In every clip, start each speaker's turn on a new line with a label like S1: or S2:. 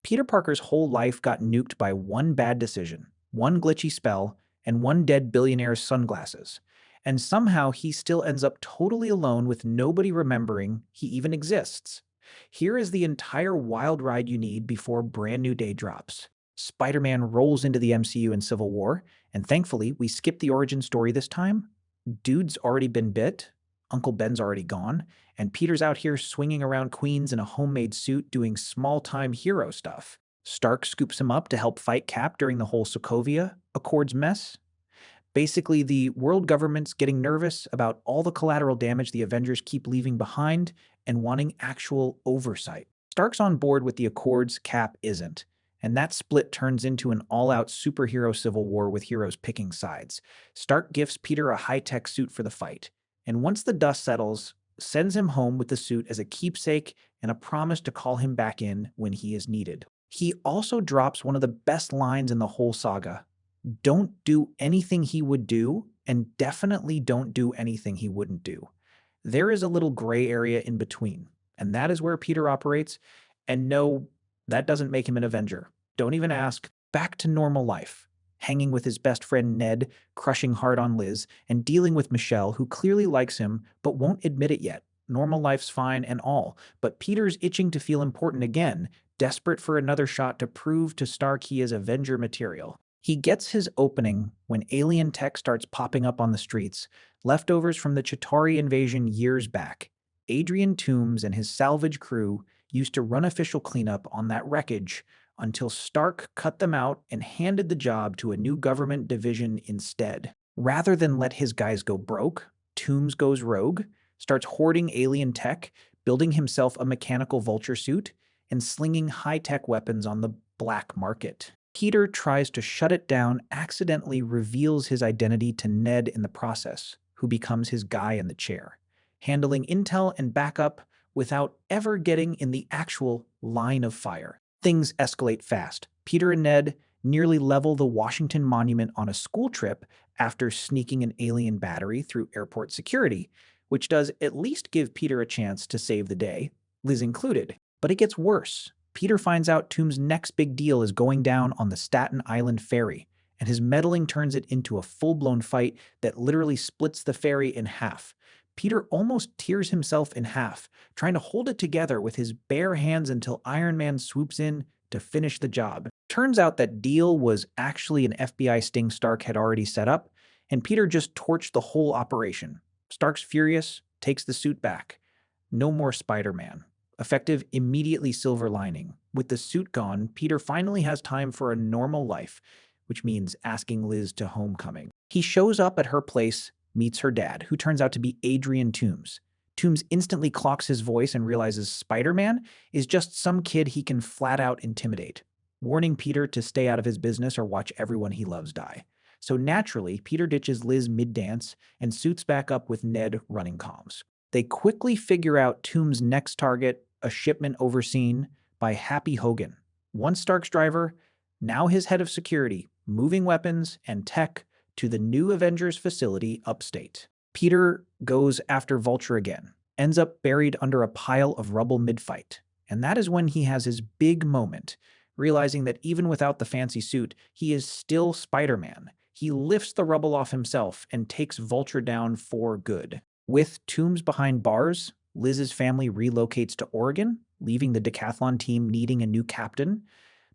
S1: Peter Parker's whole life got nuked by one bad decision, one glitchy spell, and one dead billionaire's sunglasses. And somehow he still ends up totally alone with nobody remembering he even exists. Here is the entire wild ride you need before Brand New Day drops. Spider-Man rolls into the MCU in Civil War, and thankfully we skip the origin story this time. Dude's already been bit, Uncle Ben's already gone, and Peter's out here swinging around Queens in a homemade suit doing small-time hero stuff. Stark scoops him up to help fight Cap during the whole Sokovia Accords mess. Basically, the world government's getting nervous about all the collateral damage the Avengers keep leaving behind and wanting actual oversight. Stark's on board with the Accords, Cap isn't. And that split turns into an all-out superhero civil war with heroes picking sides. Stark gifts Peter a high-tech suit for the fight, and once the dust settles, sends him home with the suit as a keepsake and a promise to call him back in when he is needed. He also drops one of the best lines in the whole saga. Don't do anything he would do, and definitely don't do anything he wouldn't do. There is a little gray area in between, and that is where Peter operates. And no, that doesn't make him an Avenger. Don't even ask. Back to normal life, hanging with his best friend Ned, crushing hard on Liz, and dealing with Michelle, who clearly likes him but won't admit it yet. Normal life's fine and all, but Peter's itching to feel important again, desperate for another shot to prove to Stark he is Avenger material. He gets his opening when alien tech starts popping up on the streets, leftovers from the Chitauri invasion years back. Adrian Toomes and his salvage crew used to run official cleanup on that wreckage until Stark cut them out and handed the job to a new government division instead. Rather than let his guys go broke, Toomes goes rogue, starts hoarding alien tech, building himself a mechanical vulture suit, and slinging high-tech weapons on the black market. Peter tries to shut it down, accidentally reveals his identity to Ned in the process, who becomes his guy in the chair, handling intel and backup without ever getting in the actual line of fire. Things escalate fast. Peter and Ned nearly level the Washington Monument on a school trip after sneaking an alien battery through airport security, which does at least give Peter a chance to save the day, Liz included. But it gets worse. Peter finds out Toombs' next big deal is going down on the Staten Island ferry, and his meddling turns it into a full-blown fight that literally splits the ferry in half. Peter almost tears himself in half, trying to hold it together with his bare hands until Iron Man swoops in to finish the job. Turns out that deal was actually an FBI sting Stark had already set up, and Peter just torched the whole operation. Stark's furious, takes the suit back. No more Spider-Man. Effective immediately silver lining. With the suit gone, Peter finally has time for a normal life, which means asking Liz to homecoming. He shows up at her place, meets her dad, who turns out to be Adrian Toomes. Toomes instantly clocks his voice and realizes Spider-Man is just some kid he can flat out intimidate, warning Peter to stay out of his business or watch everyone he loves die. So naturally, Peter ditches Liz mid-dance and suits back up with Ned running comms. They quickly figure out Toomes' next target, a shipment overseen by Happy Hogan, once Stark's driver, now his head of security, moving weapons and tech to the new Avengers facility upstate. Peter goes after Vulture again, ends up buried under a pile of rubble mid-fight, and that is when he has his big moment, realizing that even without the fancy suit, he is still Spider-Man. He lifts the rubble off himself and takes Vulture down for good. With Toomes behind bars, Liz's family relocates to Oregon, leaving the decathlon team needing a new captain.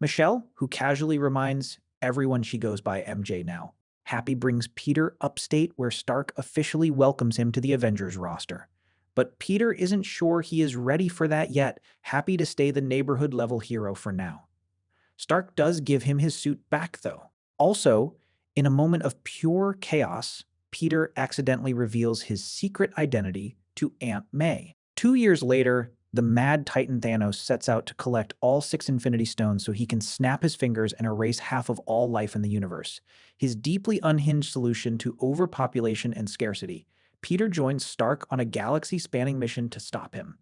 S1: Michelle, who casually reminds everyone she goes by MJ now. Happy brings Peter upstate where Stark officially welcomes him to the Avengers roster. But Peter isn't sure he is ready for that yet, happy to stay the neighborhood-level hero for now. Stark does give him his suit back, though. Also, in a moment of pure chaos, Peter accidentally reveals his secret identity to Aunt May. 2 years later, the mad Titan Thanos sets out to collect all 6 Infinity Stones so he can snap his fingers and erase half of all life in the universe. His deeply unhinged solution to overpopulation and scarcity. Peter joins Stark on a galaxy-spanning mission to stop him.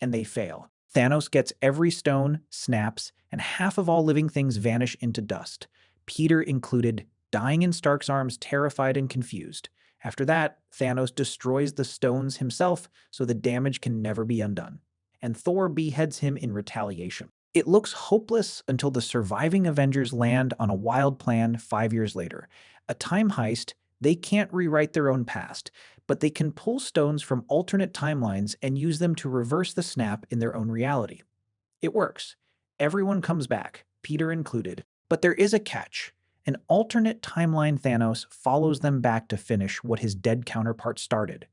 S1: And they fail. Thanos gets every stone, snaps, and half of all living things vanish into dust. Peter included, dying in Stark's arms, terrified and confused. After that, Thanos destroys the stones himself so the damage can never be undone, and Thor beheads him in retaliation. It looks hopeless until the surviving Avengers land on a wild plan 5 years later. A time heist, they can't rewrite their own past, but they can pull stones from alternate timelines and use them to reverse the snap in their own reality. It works. Everyone comes back, Peter included. But there is a catch. An alternate timeline Thanos follows them back to finish what his dead counterpart started.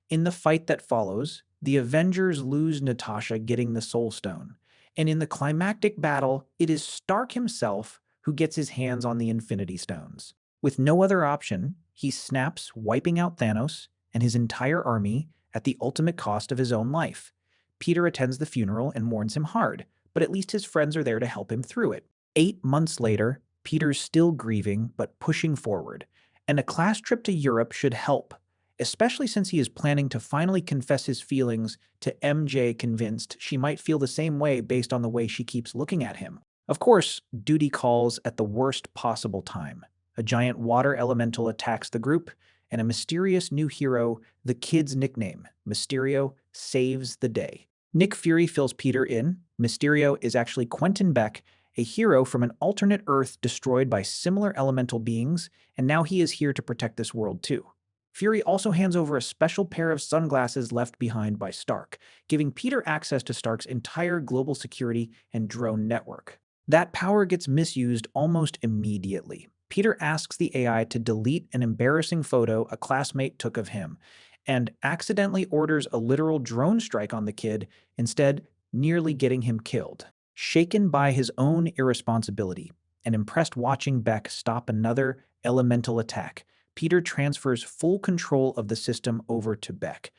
S1: In the fight that follows, the Avengers lose Natasha getting the Soul Stone, and in the climactic battle, it is Stark himself who gets his hands on the Infinity Stones. With no other option, he snaps, wiping out Thanos and his entire army at the ultimate cost of his own life. Peter attends the funeral and mourns him hard, but at least his friends are there to help him through it. 8 months later, Peter's still grieving but pushing forward, and a class trip to Europe should help, especially since he is planning to finally confess his feelings to MJ, convinced she might feel the same way based on the way she keeps looking at him. Of course, duty calls at the worst possible time. A giant water elemental attacks the group, and a mysterious new hero, the kid's nickname, Mysterio, saves the day. Nick Fury fills Peter in. Mysterio is actually Quentin Beck, a hero from an alternate Earth destroyed by similar elemental beings, and now he is here to protect this world too. Fury also hands over a special pair of sunglasses left behind by Stark, giving Peter access to Stark's entire global security and drone network. That power gets misused almost immediately. Peter asks the AI to delete an embarrassing photo a classmate took of him, and accidentally orders a literal drone strike on the kid, instead nearly getting him killed. Shaken by his own irresponsibility, and impressed watching Beck stop another elemental attack, Peter transfers full control of the system over to Beck,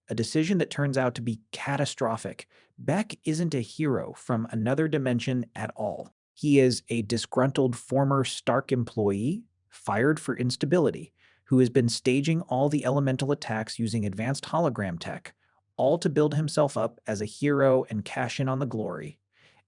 S1: a decision that turns out to be catastrophic. Beck isn't a hero from another dimension at all. He is a disgruntled former Stark employee, fired for instability, who has been staging all the elemental attacks using advanced hologram tech, all to build himself up as a hero and cash in on the glory.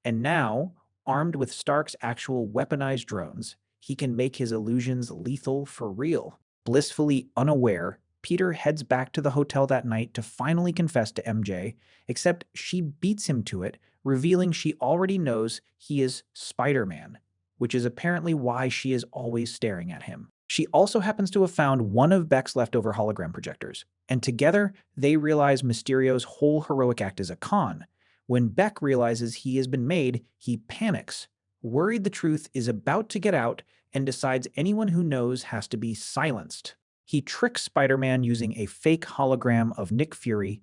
S1: And now, armed with Stark's actual weaponized drones, he can make his illusions lethal for real. Blissfully unaware, Peter heads back to the hotel that night to finally confess to MJ, except she beats him to it, revealing she already knows he is Spider-Man, which is apparently why she is always staring at him. She also happens to have found one of Beck's leftover hologram projectors, and together they realize Mysterio's whole heroic act is a con. When Beck realizes he has been made, he panics, worried the truth is about to get out, and decides anyone who knows has to be silenced. He tricks Spider-Man using a fake hologram of Nick Fury,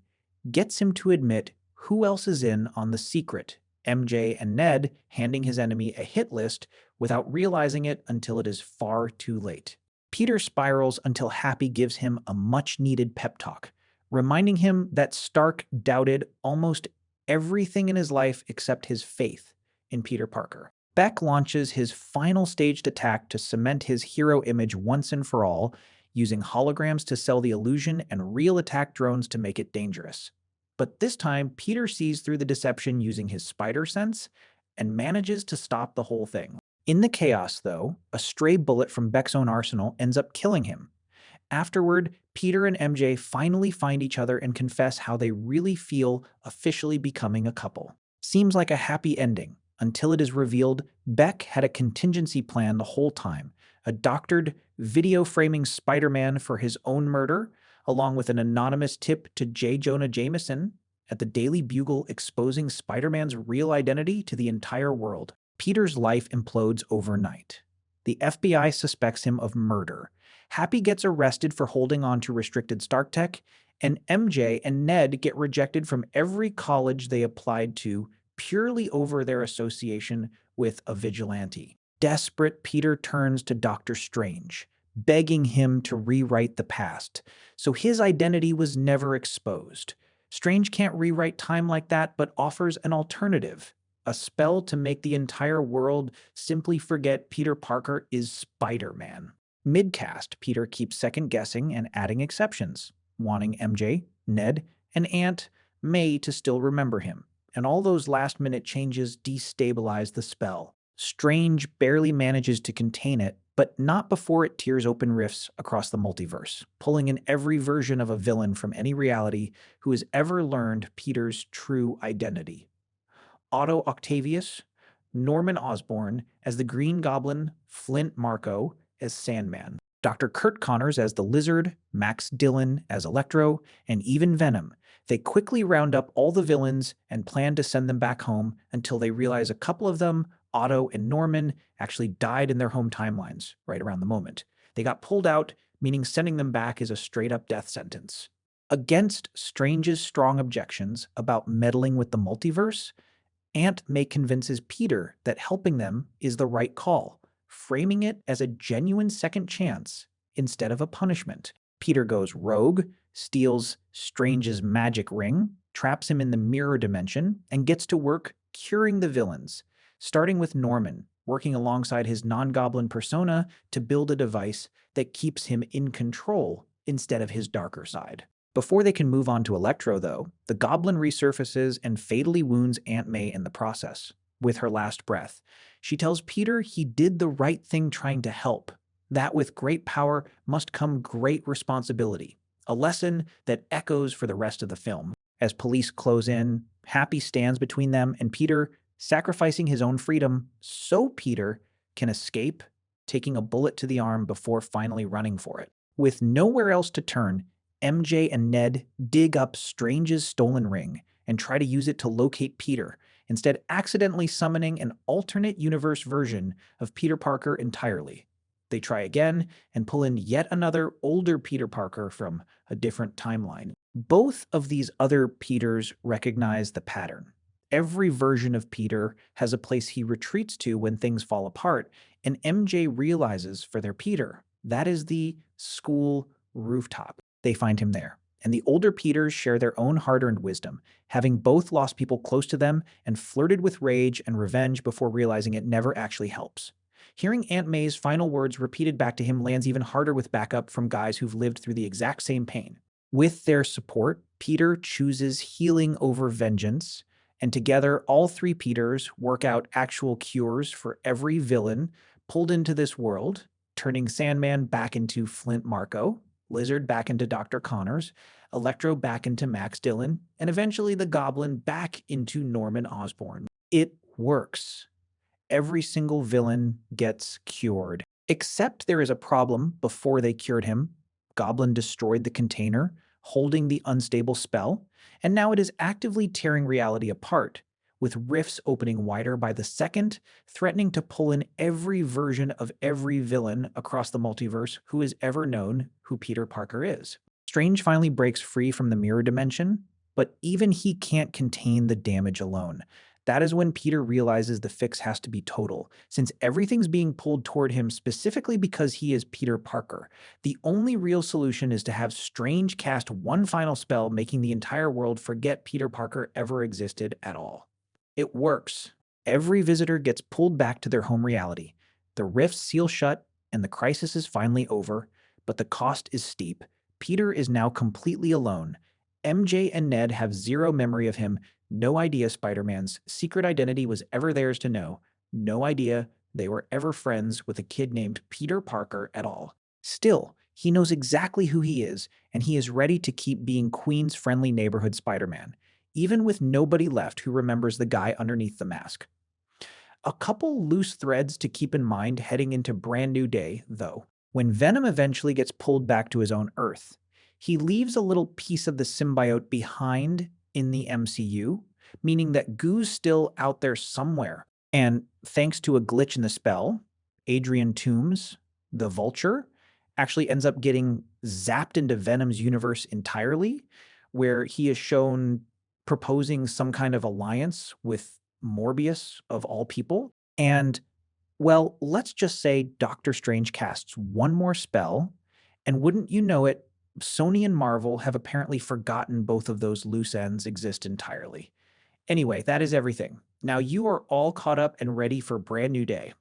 S1: gets him to admit who else is in on the secret, MJ and Ned, handing his enemy a hit list without realizing it until it is far too late. Peter spirals until Happy gives him a much-needed pep talk, reminding him that Stark doubted almost everything in his life except his faith in Peter Parker. Beck launches his final staged attack to cement his hero image once and for all, using holograms to sell the illusion and real attack drones to make it dangerous. But this time, Peter sees through the deception using his spider sense and manages to stop the whole thing. In the chaos, though, a stray bullet from Beck's own arsenal ends up killing him. Afterward, Peter and MJ finally find each other and confess how they really feel, officially becoming a couple. Seems like a happy ending, until it is revealed Beck had a contingency plan the whole time, a doctored, video-framing Spider-Man for his own murder, along with an anonymous tip to J. Jonah Jameson at the Daily Bugle exposing Spider-Man's real identity to the entire world. Peter's life implodes overnight. The FBI suspects him of murder. Happy gets arrested for holding on to restricted Stark tech, and MJ and Ned get rejected from every college they applied to purely over their association with a vigilante. Desperate, Peter turns to Doctor Strange, begging him to rewrite the past, so his identity was never exposed. Strange can't rewrite time like that, but offers an alternative, a spell to make the entire world simply forget Peter Parker is Spider-Man. Mid-cast, Peter keeps second-guessing and adding exceptions, wanting MJ, Ned, and Aunt May to still remember him, and all those last-minute changes destabilize the spell. Strange barely manages to contain it, but not before it tears open rifts across the multiverse, pulling in every version of a villain from any reality who has ever learned Peter's true identity. Otto Octavius, Norman Osborn as the Green Goblin, Flint Marko as Sandman, Dr. Kurt Connors as the Lizard, Max Dillon as Electro, and even Venom. They quickly round up all the villains and plan to send them back home until they realize a couple of them, Otto and Norman, actually died in their home timelines right around the moment. They got pulled out, meaning sending them back is a straight up death sentence. Against Strange's strong objections about meddling with the multiverse, Aunt May convinces Peter that helping them is the right call, framing it as a genuine second chance instead of a punishment. Peter goes rogue, steals Strange's magic ring, traps him in the mirror dimension, and gets to work curing the villains, starting with Norman, working alongside his non-goblin persona to build a device that keeps him in control instead of his darker side. Before they can move on to Electro, though, the goblin resurfaces and fatally wounds Aunt May in the process. With her last breath, she tells Peter he did the right thing trying to help, that with great power must come great responsibility, a lesson that echoes for the rest of the film. As police close in, Happy stands between them and Peter, sacrificing his own freedom so Peter can escape, taking a bullet to the arm before finally running for it. With nowhere else to turn, MJ and Ned dig up Strange's stolen ring and try to use it to locate Peter, instead accidentally summoning an alternate universe version of Peter Parker entirely. They try again and pull in yet another older Peter Parker from a different timeline. Both of these other Peters recognize the pattern. Every version of Peter has a place he retreats to when things fall apart, and MJ realizes for their Peter, that is the school rooftop. They find him there. And the older Peters share their own hard-earned wisdom, having both lost people close to them and flirted with rage and revenge before realizing it never actually helps. Hearing Aunt May's final words repeated back to him lands even harder with backup from guys who've lived through the exact same pain. With their support, Peter chooses healing over vengeance, and together all three Peters work out actual cures for every villain pulled into this world, turning Sandman back into Flint Marko, Lizard back into Dr. Connors, Electro back into Max Dillon, and eventually the Goblin back into Norman Osborn. It works. Every single villain gets cured. Except there is a problem before they cured him. Goblin destroyed the container, holding the unstable spell, and now it is actively tearing reality apart, with rifts opening wider by the second, threatening to pull in every version of every villain across the multiverse who has ever known who Peter Parker is. Strange finally breaks free from the mirror dimension, but even he can't contain the damage alone. That is when Peter realizes the fix has to be total, since everything's being pulled toward him specifically because he is Peter Parker. The only real solution is to have Strange cast one final spell, making the entire world forget Peter Parker ever existed at all. It works. Every visitor gets pulled back to their home reality. The rifts seal shut, and the crisis is finally over, but the cost is steep. Peter is now completely alone. MJ and Ned have zero memory of him, no idea Spider-Man's secret identity was ever theirs to know, no idea they were ever friends with a kid named Peter Parker at all. Still, he knows exactly who he is, and he is ready to keep being Queen's friendly neighborhood Spider-Man, even with nobody left who remembers the guy underneath the mask. A couple loose threads to keep in mind heading into Brand New Day, though. When Venom eventually gets pulled back to his own Earth, he leaves a little piece of the symbiote behind in the MCU, meaning that Goo's still out there somewhere. And thanks to a glitch in the spell, Adrian Toomes, the Vulture, actually ends up getting zapped into Venom's universe entirely, where he is shown proposing some kind of alliance with Morbius, of all people. And, well, let's just say Doctor Strange casts one more spell, and wouldn't you know it, Sony and Marvel have apparently forgotten both of those loose ends exist entirely. Anyway, that is everything. Now you are all caught up and ready for Brand New Day.